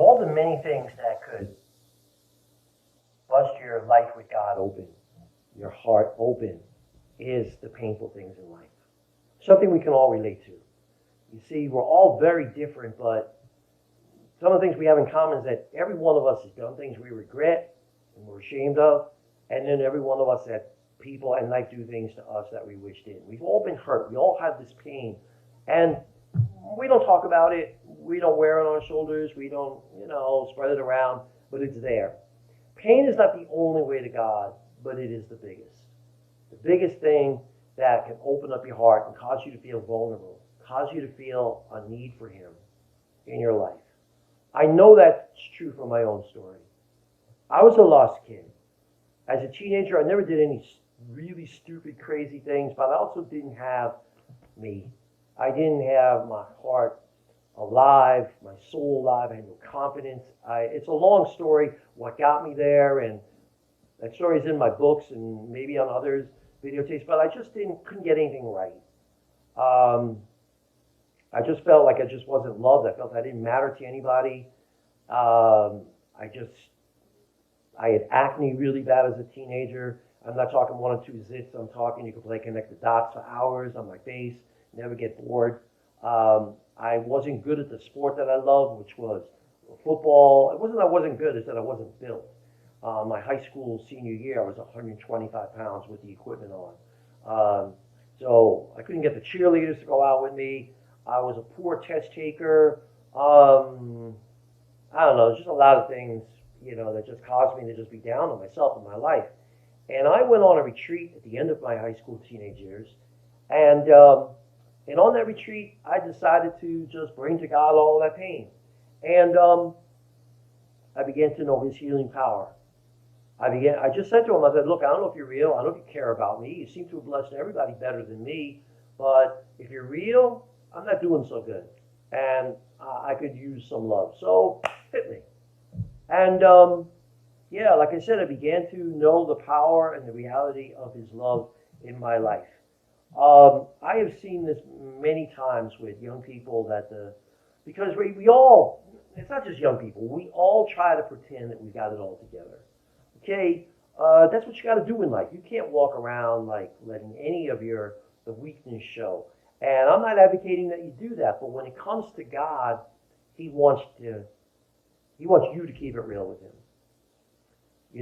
of all the many things that could bust your life with God open, your heart open, is the painful things in life. Something we can all relate to. You see, we're all very different, but some of the things we have in common is that every one of us has done things we regret and we're ashamed of, and then every one of us that people and life do things to us that we wish didn't. We've all been hurt. We all have this pain, and we don't talk about it. We don't wear it on our shoulders. We don't, spread it around, but it's there. Pain is not the only way to God, but it is the biggest. The biggest thing that can open up your heart and cause you to feel vulnerable, cause you to feel a need for Him in your life. I know that's true from my own story. I was a lost kid. As a teenager, I never did any really stupid, crazy things, but I also didn't have me. I didn't have my heart alive, my soul alive. I had no confidence. It's a long story, what got me there, and that story's in my books and maybe on others' videotapes, but I just couldn't get anything right. I just felt like I just wasn't loved. I felt I didn't matter to anybody. I had acne really bad as a teenager. I'm not talking 1 or 2 zits. I'm talking you could play connect the dots for hours on my face, never get bored. I wasn't good at the sport that I loved, which was football. It wasn't that I wasn't good, it's that I wasn't built. My high school senior year, I was 125 pounds with the equipment on. So I couldn't get the cheerleaders to go out with me. I was a poor test taker. I don't know, just a lot of things, that just caused me to just be down on myself and my life. And I went on a retreat at the end of my high school teenage years. And on that retreat, I decided to just bring to God all of that pain. And I began to know His healing power. I just said to Him, I said, look, I don't know if you're real. I don't know if you care about me. You seem to have blessed everybody better than me. But if you're real, I'm not doing so good. And I could use some love. So hit me. And like I said, I began to know the power and the reality of His love in my life. I have seen this many times with young people because we all, it's not just young people, we all try to pretend that we got it all together. Okay, that's what you got to do in life. You can't walk around like letting any of the weakness show. And I'm not advocating that you do that, but when it comes to God, He wants you to keep it real with Him.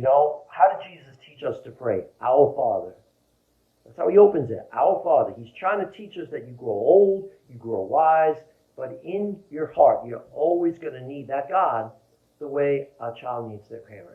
How did Jesus teach us to pray? Our Father. That's how He opens it. Our Father. He's trying to teach us that you grow old, you grow wise, but in your heart, you're always going to need that God the way a child needs their parent.